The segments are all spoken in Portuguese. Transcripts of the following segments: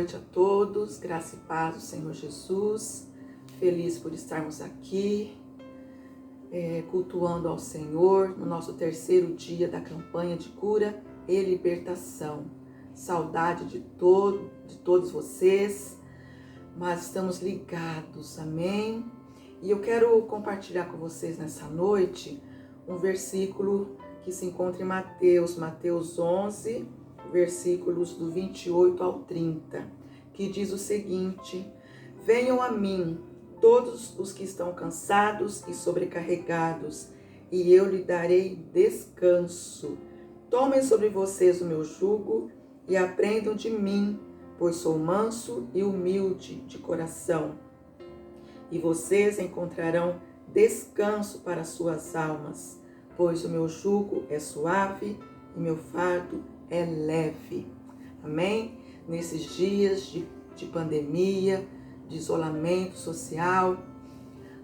noite a todos, graça e paz do Senhor Jesus. Feliz por estarmos aqui, cultuando ao Senhor no nosso terceiro dia da campanha de cura e libertação. Saudade de todos vocês, mas estamos ligados, amém? E eu quero compartilhar com vocês nessa noite um versículo que se encontra em Mateus 11, versículos do 28 ao 30, que diz o seguinte: venham a mim todos os que estão cansados e sobrecarregados, e eu lhe darei descanso. Tomem sobre vocês o meu jugo e aprendam de mim, pois sou manso e humilde de coração. E vocês encontrarão descanso para suas almas, pois o meu jugo é suave e meu fardo é leve. Amém? Nesses dias de pandemia, de isolamento social,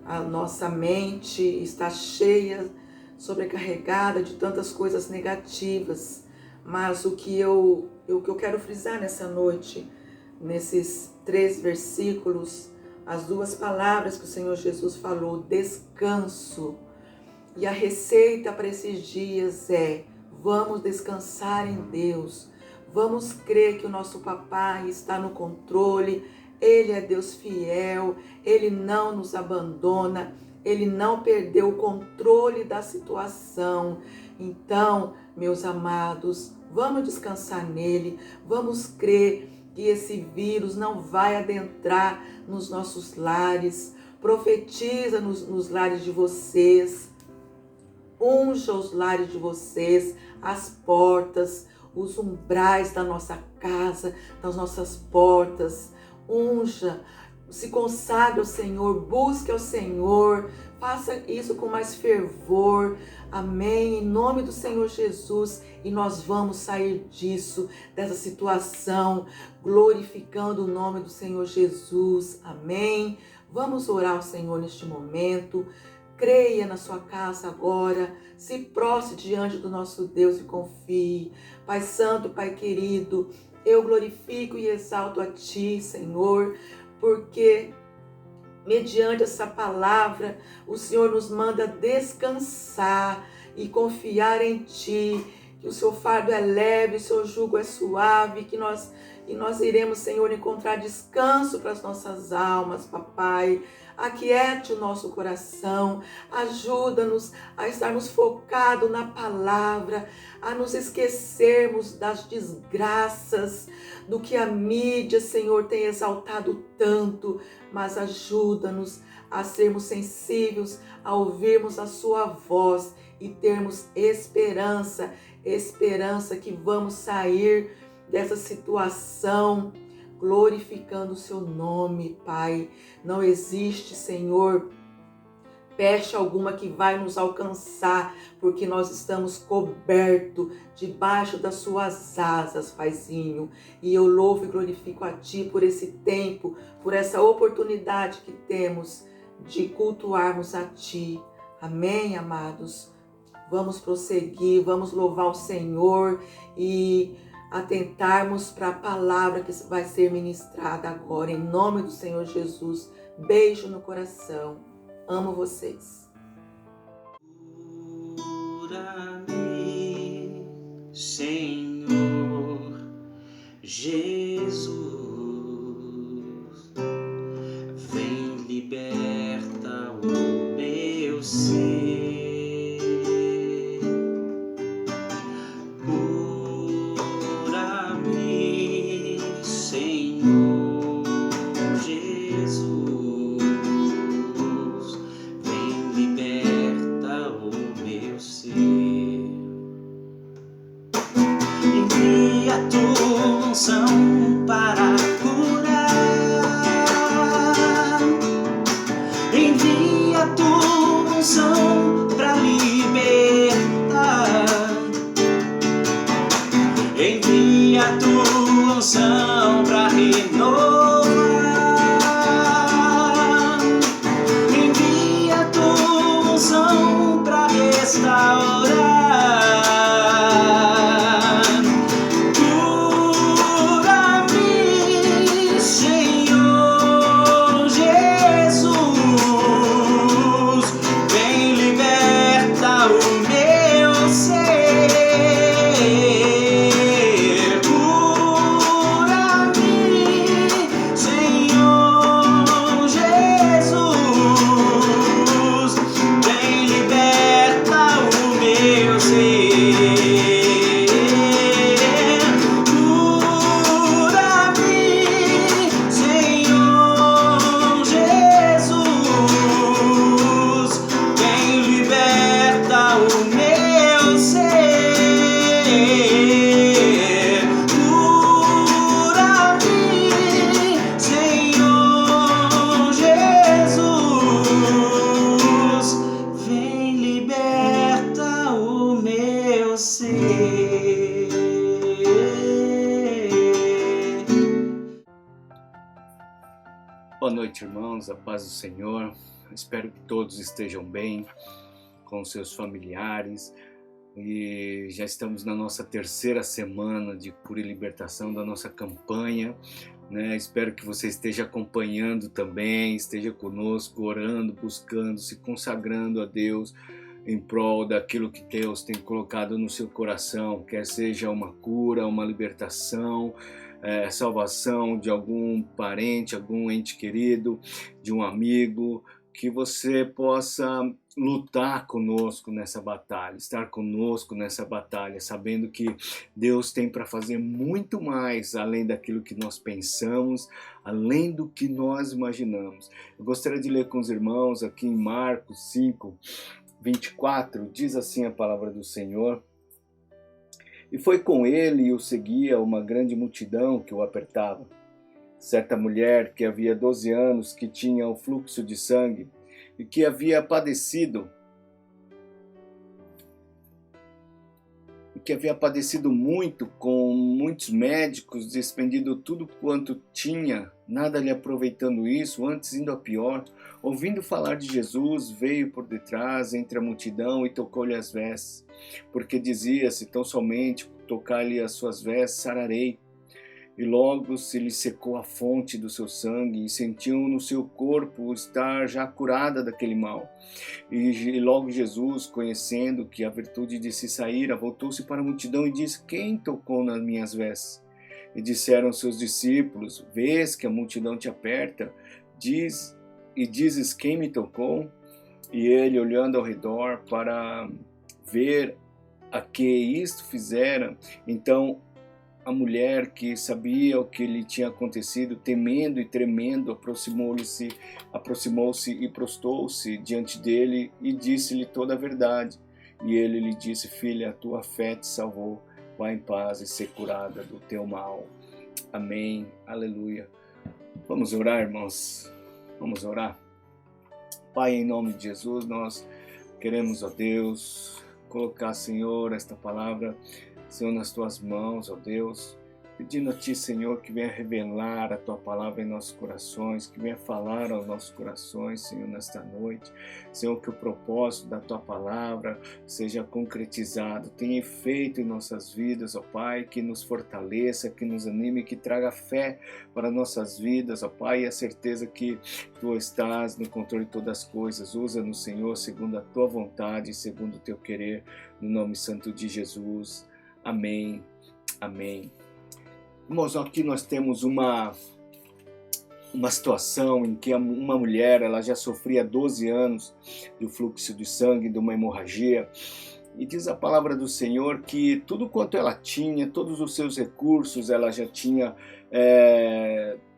a nossa mente está cheia, sobrecarregada de tantas coisas negativas. Mas o que eu quero frisar nessa noite, nesses 3 versículos, as 2 palavras que o Senhor Jesus falou, descanso. E a receita para esses dias é: vamos descansar em Deus, vamos crer que o nosso papai está no controle, Ele é Deus fiel, Ele não nos abandona, Ele não perdeu o controle da situação. Então, meus amados, vamos descansar nele, vamos crer que esse vírus não vai adentrar nos nossos lares. Profetiza nos lares de vocês, unja os lares de vocês, as portas, os umbrais da nossa casa, das nossas portas. Unja, se consagre ao Senhor, busque ao Senhor, faça isso com mais fervor, amém, em nome do Senhor Jesus, e nós vamos sair disso, dessa situação, glorificando o nome do Senhor Jesus, amém. Vamos orar ao Senhor neste momento. Creia na sua casa agora, se prostre diante do nosso Deus e confie. Pai Santo, Pai querido, eu glorifico e exalto a Ti, Senhor, porque mediante essa palavra, o Senhor nos manda descansar e confiar em Ti, que o Seu fardo é leve, o Seu jugo é suave, que nós iremos, Senhor, encontrar descanso para as nossas almas, papai. Aquiete o nosso coração, ajuda-nos a estarmos focados na palavra, a nos esquecermos das desgraças, do que a mídia, Senhor, tem exaltado tanto, mas ajuda-nos a sermos sensíveis, a ouvirmos a Sua voz e termos esperança que vamos sair dessa situação glorificando o Seu nome, Pai. Não existe, Senhor, peste alguma que vai nos alcançar, porque nós estamos cobertos debaixo das Suas asas, Paizinho. E eu louvo e glorifico a Ti por esse tempo, por essa oportunidade que temos de cultuarmos a Ti. Amém, amados? Vamos prosseguir, vamos louvar o Senhor e atentarmos para a palavra que vai ser ministrada agora, em nome do Senhor Jesus. Beijo no coração. Amo vocês. Cura-me, Senhor Jesus, vem, liberta o meu ser. Cura-me, Senhor Jesus, vem, liberta o meu ser. Envia a tua unção para curar, envia a tua unção para libertar, envia a tua unção para renovar, envia a tua unção para restaurar. Cura-me, noite, irmãos, a paz do Senhor. Espero que todos estejam bem com seus familiares. E já estamos na nossa terceira semana de cura e libertação da nossa campanha, né? Espero que você esteja acompanhando também, esteja conosco, orando, buscando, se consagrando a Deus em prol daquilo que Deus tem colocado no seu coração, quer seja uma cura, uma libertação, salvação de algum parente, algum ente querido, de um amigo, que você possa lutar conosco nessa batalha, estar conosco nessa batalha, sabendo que Deus tem para fazer muito mais além daquilo que nós pensamos, além do que nós imaginamos. Eu gostaria de ler com os irmãos aqui em Marcos 5, 24, diz assim a palavra do Senhor: e foi com ele e o seguia uma grande multidão que o apertava. Certa mulher que havia 12 anos, que tinha o fluxo de sangue e que havia padecido muito com muitos médicos, despendido tudo quanto tinha, nada lhe aproveitando isso, antes indo a pior, ouvindo falar de Jesus, veio por detrás entre a multidão e tocou-lhe as vestes, porque dizia-se: tão somente tocar-lhe as suas vestes sararei. E logo se lhe secou a fonte do seu sangue e sentiu no seu corpo estar já curada daquele mal. E logo Jesus, conhecendo que a virtude de se saíra, voltou-se para a multidão e disse: quem tocou nas minhas vestes? E disseram seus discípulos: vês que a multidão te aperta, dizes quem me tocou? E ele, olhando ao redor para ver a que isto fizera, então a mulher, que sabia o que lhe tinha acontecido, temendo e tremendo, aproximou-se e prostou-se diante dele e disse-lhe toda a verdade. E ele lhe disse: filha, a tua fé te salvou, vá em paz e ser curada do teu mal. Amém, aleluia. Vamos orar, irmãos, vamos orar. Pai, em nome de Jesus, nós queremos, ó Deus, colocar, Senhor, esta palavra, Senhor, nas tuas mãos, ó Deus, pedindo a ti, Senhor, que venha revelar a tua palavra em nossos corações, que venha falar aos nossos corações, Senhor, nesta noite. Senhor, que o propósito da tua palavra seja concretizado, tenha efeito em nossas vidas, ó Pai, que nos fortaleça, que nos anime, que traga fé para nossas vidas, ó Pai, e a certeza que tu estás no controle de todas as coisas. Usa-nos, Senhor, segundo a tua vontade e segundo o teu querer, no nome santo de Jesus. Amém, amém. Irmãos, aqui nós temos uma situação em que uma mulher, ela já sofria 12 anos do fluxo de sangue, de uma hemorragia, e diz a palavra do Senhor que tudo quanto ela tinha, todos os seus recursos, ela já tinha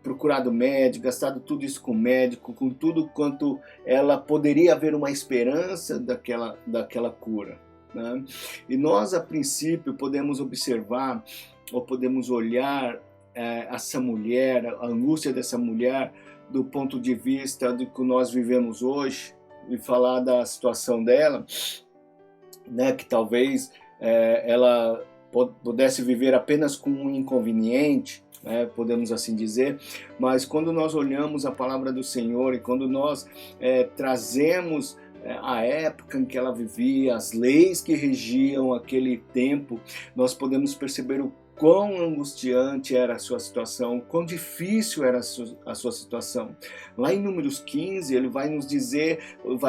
procurado médico, gastado tudo isso com médico, com tudo quanto ela poderia haver uma esperança daquela cura, né? E nós, a princípio, podemos observar ou podemos olhar essa mulher, a angústia dessa mulher, do ponto de vista do que nós vivemos hoje, e falar da situação dela, né, que talvez ela pudesse viver apenas com um inconveniente, né, podemos assim dizer, mas quando nós olhamos a palavra do Senhor e quando nós trazemos a época em que ela vivia, as leis que regiam aquele tempo, nós podemos perceber o quão angustiante era a sua situação, quão difícil era a sua situação. Lá em Números 15, ele vai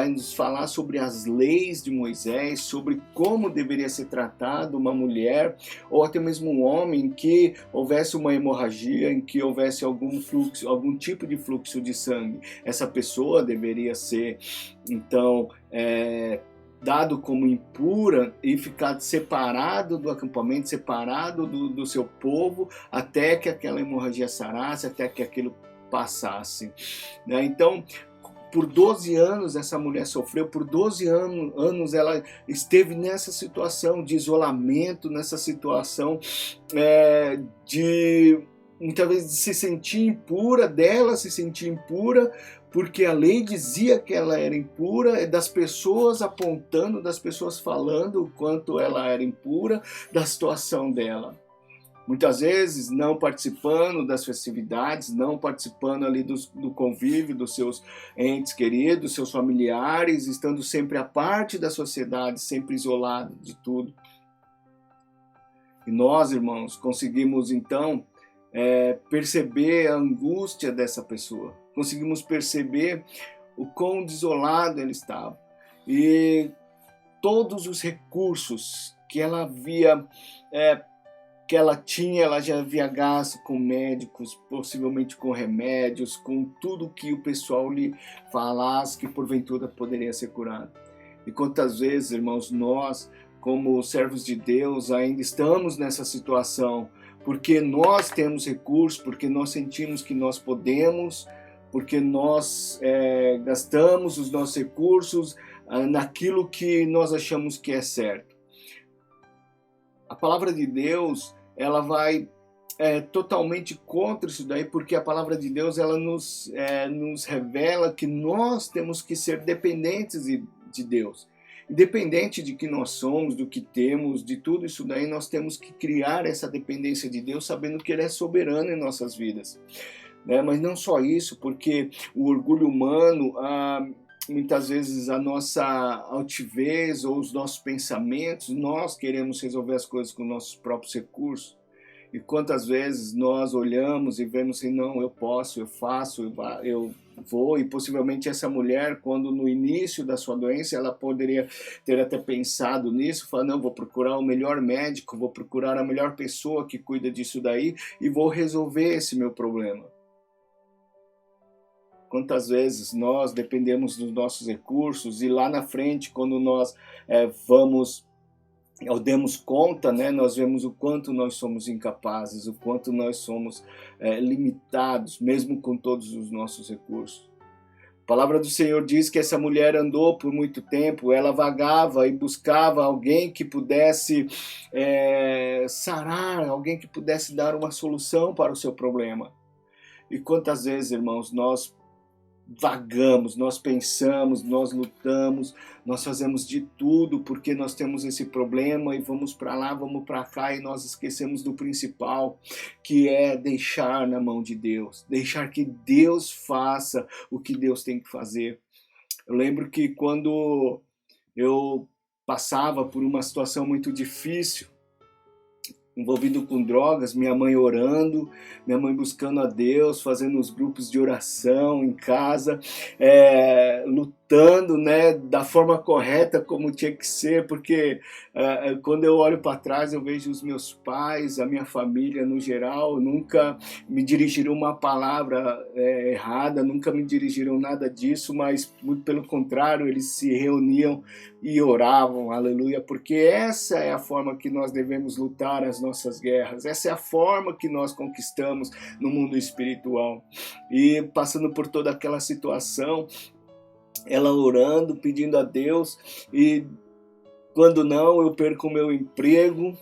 nos falar sobre as leis de Moisés, sobre como deveria ser tratada uma mulher, ou até mesmo um homem, em que houvesse uma hemorragia, em que houvesse algum tipo de fluxo de sangue. Essa pessoa deveria ser, então, dado como impura e ficar separado do acampamento, separado do seu povo, até que aquela hemorragia sarasse, até que aquilo passasse, né? Então, por 12 anos essa mulher sofreu, por 12 anos ela esteve nessa situação de isolamento, nessa situação de muitas vezes se sentir impura, dela se sentir impura, porque a lei dizia que ela era impura, das pessoas apontando, das pessoas falando o quanto ela era impura, da situação dela. Muitas vezes não participando das festividades, não participando ali do convívio dos seus entes queridos, seus familiares, estando sempre à parte da sociedade, sempre isolado de tudo. E nós, irmãos, conseguimos então perceber a angústia dessa pessoa, conseguimos perceber o quão desolado ele estava e todos os recursos que ela havia que ela tinha, ela já havia gasto com médicos, possivelmente com remédios, com tudo que o pessoal lhe falasse que porventura poderia ser curado. E quantas vezes, irmãos, nós, como servos de Deus, ainda estamos nessa situação, porque nós temos recursos, porque nós sentimos que nós podemos, porque nós gastamos os nossos recursos naquilo que nós achamos que é certo. A palavra de Deus, ela vai totalmente contra isso daí, porque a palavra de Deus ela nos revela que nós temos que ser dependentes de Deus. Independente de que nós somos, do que temos, de tudo isso daí, nós temos que criar essa dependência de Deus, sabendo que Ele é soberano em nossas vidas. Mas não só isso, porque o orgulho humano, muitas vezes a nossa altivez ou os nossos pensamentos, nós queremos resolver as coisas com nossos próprios recursos. E quantas vezes nós olhamos e vemos assim, não, eu posso, eu faço, eu vou, e possivelmente essa mulher, quando no início da sua doença, ela poderia ter até pensado nisso, falar, não, vou procurar o melhor médico, vou procurar a melhor pessoa que cuida disso daí e vou resolver esse meu problema. Quantas vezes nós dependemos dos nossos recursos e lá na frente, quando nós demos conta, nós vemos o quanto nós somos incapazes, o quanto nós somos limitados, mesmo com todos os nossos recursos. A palavra do Senhor diz que essa mulher andou por muito tempo, ela vagava e buscava alguém que pudesse sarar, alguém que pudesse dar uma solução para o seu problema. E quantas vezes, irmãos, nós vagamos, nós pensamos, nós lutamos, nós fazemos de tudo porque nós temos esse problema e vamos para lá, vamos para cá e nós esquecemos do principal, que é deixar na mão de Deus, deixar que Deus faça o que Deus tem que fazer. Eu lembro que quando eu passava por uma situação muito difícil, envolvido com drogas, minha mãe orando, minha mãe buscando a Deus, fazendo os grupos de oração em casa, lutando, da forma correta como tinha que ser, porque quando eu olho para trás eu vejo os meus pais, a minha família no geral, nunca me dirigiram uma palavra errada, nunca me dirigiram nada disso, mas muito pelo contrário, eles se reuniam e oravam, aleluia, porque essa é a forma que nós devemos lutar as nossas guerras, essa é a forma que nós conquistamos no mundo espiritual. E passando por toda aquela situação, ela orando, pedindo a Deus, e quando não, eu perco o meu emprego,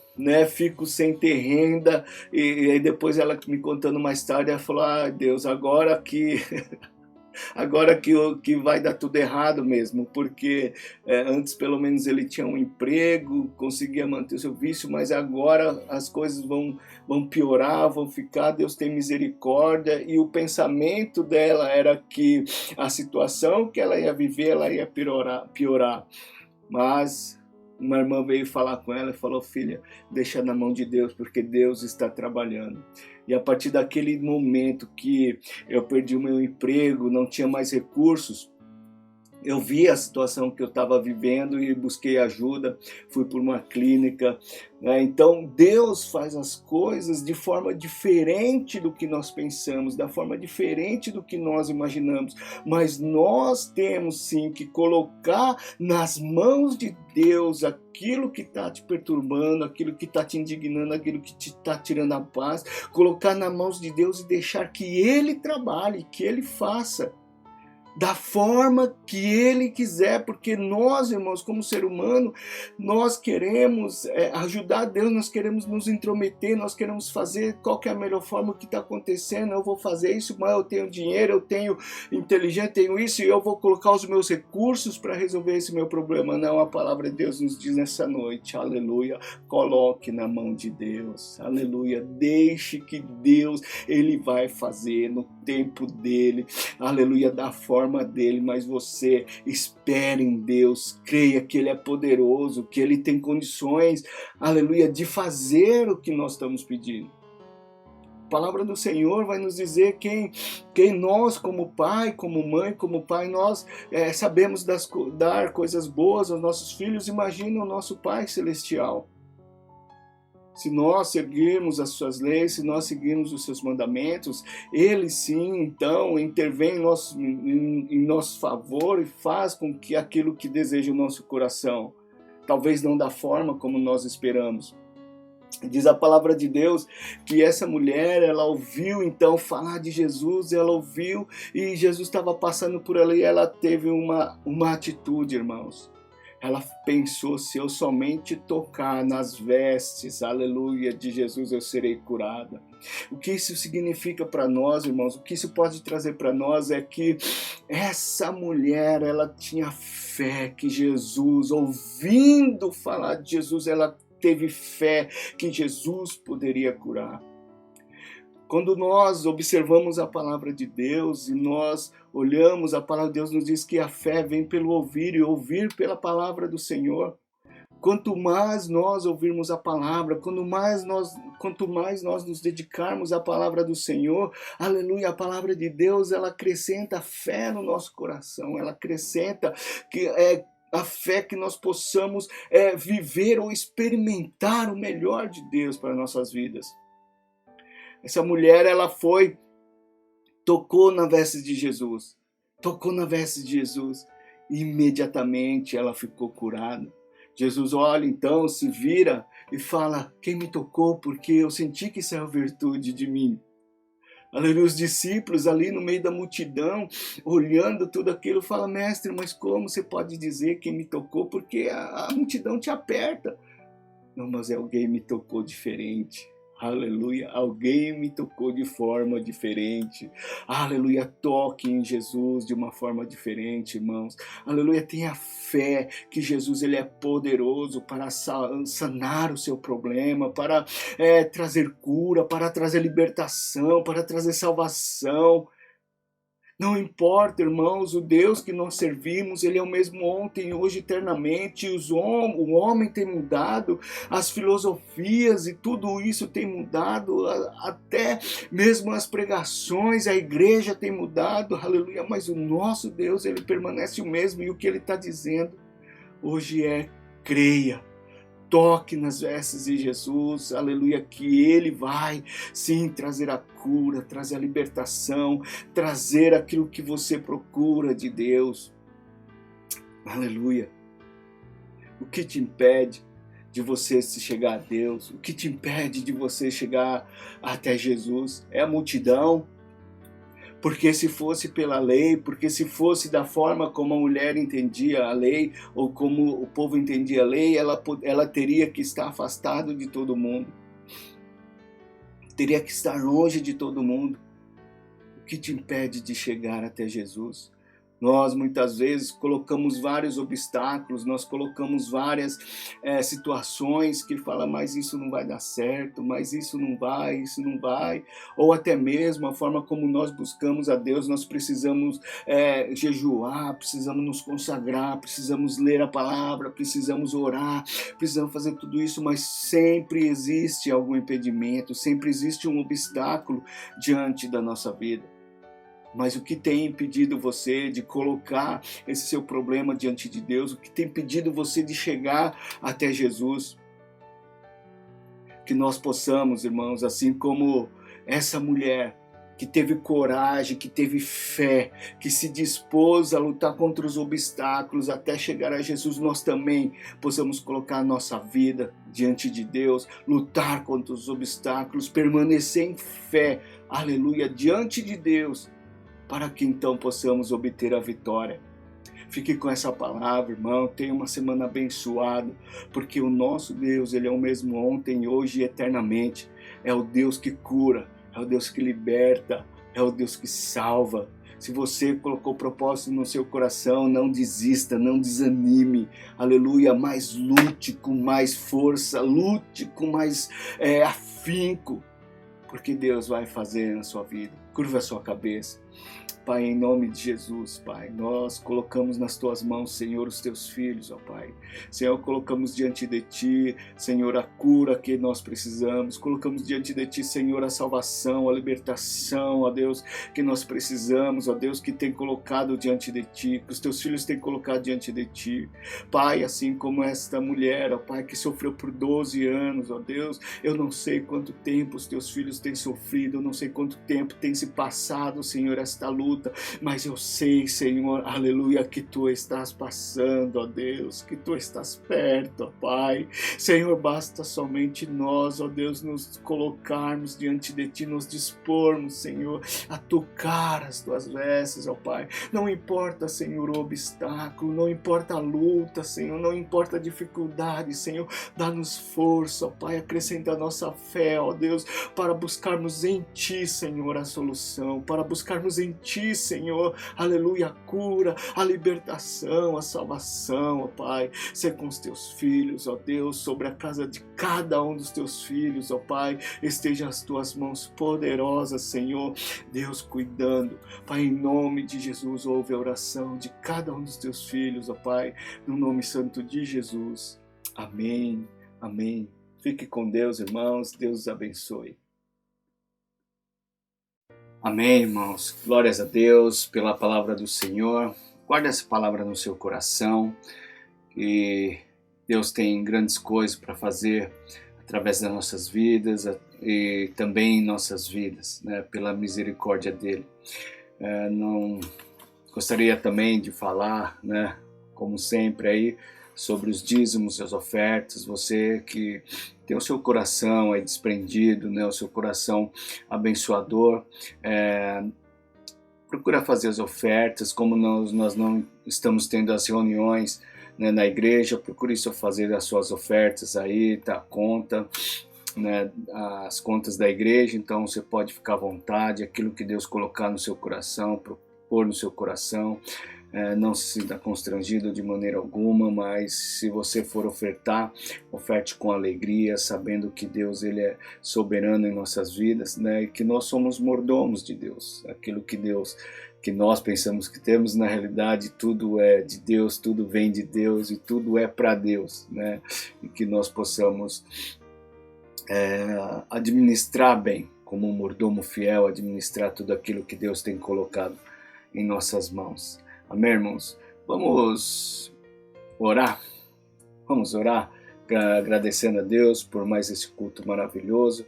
fico sem ter renda, e aí depois ela me contando mais tarde, ela falou, Deus, agora que vai dar tudo errado mesmo, porque antes pelo menos ele tinha um emprego, conseguia manter o seu vício, mas agora as coisas vão piorar, vão ficar, Deus tem misericórdia, e o pensamento dela era que a situação que ela ia viver, ela ia piorar. Mas uma irmã veio falar com ela e falou, filha, deixa na mão de Deus, porque Deus está trabalhando. E a partir daquele momento que eu perdi o meu emprego, não tinha mais recursos, eu vi a situação que eu estava vivendo e busquei ajuda, fui por uma clínica. Então Deus faz as coisas de forma diferente do que nós pensamos, da forma diferente do que nós imaginamos, mas nós temos sim que colocar nas mãos de Deus aquilo que está te perturbando, aquilo que está te indignando, aquilo que te está tirando a paz, colocar nas mãos de Deus e deixar que Ele trabalhe, que Ele faça. da forma que Ele quiser, porque nós, irmãos, como ser humano, nós queremos ajudar Deus, nós queremos nos intrometer, nós queremos fazer qual que é a melhor forma, o que está acontecendo, eu vou fazer isso, mas eu tenho dinheiro, eu tenho inteligência, tenho isso, e eu vou colocar os meus recursos para resolver esse meu problema. Não, a palavra de Deus nos diz nessa noite, aleluia, coloque na mão de Deus, aleluia, deixe que Deus, Ele vai fazer no tempo dEle, aleluia, da forma dele, mas você espere em Deus, creia que Ele é poderoso, que Ele tem condições, aleluia, de fazer o que nós estamos pedindo. A palavra do Senhor vai nos dizer quem nós, como pai, como mãe, como pai, nós sabemos dar coisas boas aos nossos filhos. Imagina o nosso Pai Celestial. Se nós seguirmos as suas leis, se nós seguirmos os seus mandamentos, Ele sim, então, intervém em nosso favor e faz com que aquilo que deseja o nosso coração, talvez não da forma como nós esperamos. Diz a palavra de Deus que essa mulher, ela ouviu então falar de Jesus, ela ouviu e Jesus estava passando por ali, ela teve uma atitude, irmãos. Ela pensou, se eu somente tocar nas vestes, aleluia, de Jesus, eu serei curada. O que isso significa para nós, irmãos? O que isso pode trazer para nós é que essa mulher, ela tinha fé que Jesus, ouvindo falar de Jesus, ela teve fé que Jesus poderia curar. Quando nós observamos a palavra de Deus e nós olhamos, a palavra de Deus nos diz que a fé vem pelo ouvir e ouvir pela palavra do Senhor. Quanto mais nós ouvirmos a palavra, quanto mais nós nos dedicarmos à palavra do Senhor, aleluia, a palavra de Deus, ela acrescenta fé no nosso coração, ela acrescenta a fé que nós possamos viver ou experimentar o melhor de Deus para nossas vidas. Essa mulher, ela tocou na veste de Jesus, e imediatamente ela ficou curada. Jesus olha então, se vira e fala, quem me tocou? Porque eu senti que saiu virtude de mim. Aleluia, os discípulos ali no meio da multidão, olhando tudo aquilo, fala, mestre, mas como você pode dizer quem me tocou? Porque a multidão te aperta. Não, mas alguém me tocou diferente. Aleluia, alguém me tocou de forma diferente. Aleluia, toque em Jesus de uma forma diferente, irmãos. Aleluia, tenha fé que Jesus, ele é poderoso para sanar o seu problema, para trazer cura, para trazer libertação, para trazer salvação. Não importa, irmãos, o Deus que nós servimos, Ele é o mesmo ontem, hoje, eternamente. O homem tem mudado, as filosofias e tudo isso tem mudado, até mesmo as pregações, a igreja tem mudado, aleluia. Mas o nosso Deus, Ele permanece o mesmo e o que Ele está dizendo hoje creia. Toque nas vestes de Jesus, aleluia, que Ele vai sim trazer a cura, trazer a libertação, trazer aquilo que você procura de Deus. Aleluia. O que te impede de você se chegar a Deus? O que te impede de você chegar até Jesus? É a multidão? Porque se fosse pela lei, porque se fosse da forma como a mulher entendia a lei, ou como o povo entendia a lei, ela teria que estar afastada de todo mundo. Teria que estar longe de todo mundo. O que te impede de chegar até Jesus? Nós muitas vezes colocamos vários obstáculos, nós colocamos várias situações que falam, mas isso não vai dar certo, mas isso não vai, ou até mesmo a forma como nós buscamos a Deus, nós precisamos jejuar, precisamos nos consagrar, precisamos ler a palavra, precisamos orar, precisamos fazer tudo isso, mas sempre existe algum impedimento, sempre existe um obstáculo diante da nossa vida. Mas o que tem impedido você de colocar esse seu problema diante de Deus? O que tem impedido você de chegar até Jesus? Que nós possamos, irmãos, assim como essa mulher que teve coragem, que teve fé, que se dispôs a lutar contra os obstáculos até chegar a Jesus, nós também possamos colocar a nossa vida diante de Deus, lutar contra os obstáculos, permanecer em fé, aleluia, diante de Deus, para que então possamos obter a vitória. Fique com essa palavra, irmão. Tenha uma semana abençoada, porque o nosso Deus, Ele é o mesmo ontem, hoje e eternamente. É o Deus que cura, é o Deus que liberta, é o Deus que salva. Se você colocou propósito no seu coração, não desista, não desanime, aleluia, mas lute com mais força, lute com mais afinco, porque Deus vai fazer na sua vida. Curva a sua cabeça. Pai, em nome de Jesus, Pai, nós colocamos nas Tuas mãos, Senhor, os Teus filhos, ó Pai. Senhor, colocamos diante de Ti, Senhor, a cura que nós precisamos. Colocamos diante de Ti, Senhor, a salvação, a libertação, ó Deus, que nós precisamos, ó Deus, que tem colocado diante de Ti, que os Teus filhos têm colocado diante de Ti. Pai, assim como esta mulher, ó Pai, que sofreu por 12 anos, ó Deus, eu não sei quanto tempo os Teus filhos têm sofrido, eu não sei quanto tempo tem se passado, Senhor, esta luta, mas eu sei, Senhor, aleluia, que Tu estás passando, ó Deus, que Tu estás perto, ó Pai. Senhor, basta somente nós, ó Deus, nos colocarmos diante de Ti, nos dispormos, Senhor, a tocar as Tuas vestes, ó Pai. Não importa, Senhor, o obstáculo, não importa a luta, Senhor, não importa a dificuldade, Senhor, dá-nos força, ó Pai, acrescenta a nossa fé, ó Deus, para buscarmos em Ti, Senhor, a solução, para buscarmos em Ti, Senhor, aleluia, a cura, a libertação, a salvação, ó Pai. Ser com os Teus filhos, ó Deus, sobre a casa de cada um dos Teus filhos, ó Pai, esteja as Tuas mãos poderosas, Senhor, Deus, cuidando. Pai, em nome de Jesus, ouve a oração de cada um dos Teus filhos, ó Pai, no nome santo de Jesus. Amém, amém. Fique com Deus, irmãos, Deus os abençoe. Amém, irmãos. Glórias a Deus pela palavra do Senhor. Guarde essa palavra no seu coração, e Deus tem grandes coisas para fazer através das nossas vidas e também em nossas vidas, né, pela misericórdia dele. Não gostaria também de falar, né, como sempre aí, sobre os dízimos e as ofertas. Você que tem o seu coração aí desprendido, né, o seu coração abençoador, procura fazer as ofertas. Como nós não estamos tendo as reuniões, né, na igreja, procure só fazer as suas ofertas aí, tá a conta, né, as contas da igreja. Então você pode ficar à vontade, aquilo que Deus colocar no seu coração, pôr no seu coração. Não se sinta constrangido de maneira alguma, mas se você for ofertar, oferte com alegria, sabendo que Deus, ele é soberano em nossas vidas, né, e que nós somos mordomos de Deus. Aquilo que nós pensamos que temos, na realidade tudo é de Deus, tudo vem de Deus e tudo é para Deus, né, e que nós possamos administrar bem, como um mordomo fiel, administrar tudo aquilo que Deus tem colocado em nossas mãos. Amém, irmãos? Vamos orar? Vamos orar, agradecendo a Deus por mais esse culto maravilhoso.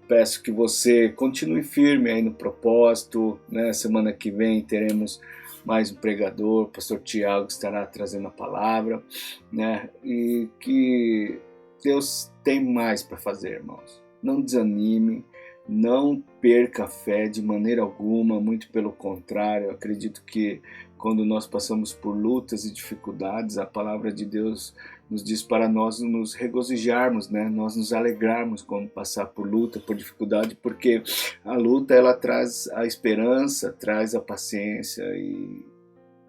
Peço que você continue firme aí no propósito, né? Semana que vem teremos mais um pregador, o pastor Tiago estará trazendo a palavra, né? E que Deus tem mais para fazer, irmãos. Não desanime, não perca a fé de maneira alguma, muito pelo contrário. Eu acredito que quando nós passamos por lutas e dificuldades, a palavra de Deus nos diz para nós nos regozijarmos, né? Nós nos alegrarmos quando passar por luta, por dificuldade, porque a luta, ela traz a esperança, traz a paciência, e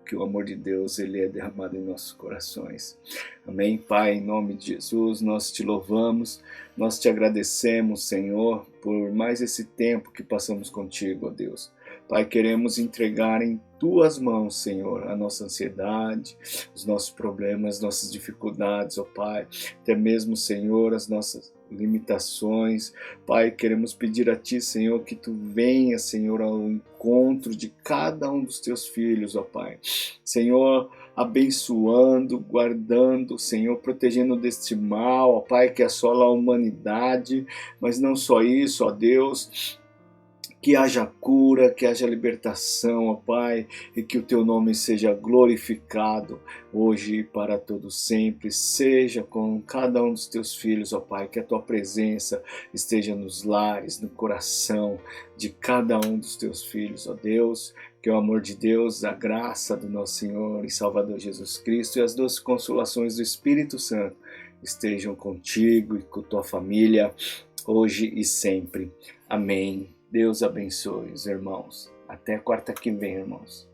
que o amor de Deus, ele é derramado em nossos corações. Amém? Pai, em nome de Jesus, nós te louvamos, nós te agradecemos, Senhor, por mais esse tempo que passamos contigo, ó Deus. Pai, queremos entregar em tuas mãos, Senhor, a nossa ansiedade, os nossos problemas, nossas dificuldades, ó Pai, até mesmo, Senhor, as nossas limitações. Pai, queremos pedir a Ti, Senhor, que Tu venha, Senhor, ao encontro de cada um dos Teus filhos, ó Pai. Senhor, abençoando, guardando, Senhor, protegendo deste mal, ó Pai, que assola a humanidade, mas não só isso, ó Deus, Que haja cura, que haja libertação, ó Pai, e que o Teu nome seja glorificado hoje e para todo sempre. Seja com cada um dos Teus filhos, ó Pai, que a Tua presença esteja nos lares, no coração de cada um dos Teus filhos, ó Deus. Que o amor de Deus, a graça do nosso Senhor e Salvador Jesus Cristo e as doces consolações do Espírito Santo estejam contigo e com tua família, hoje e sempre. Amém. Deus abençoe os irmãos. Até quarta que vem, irmãos.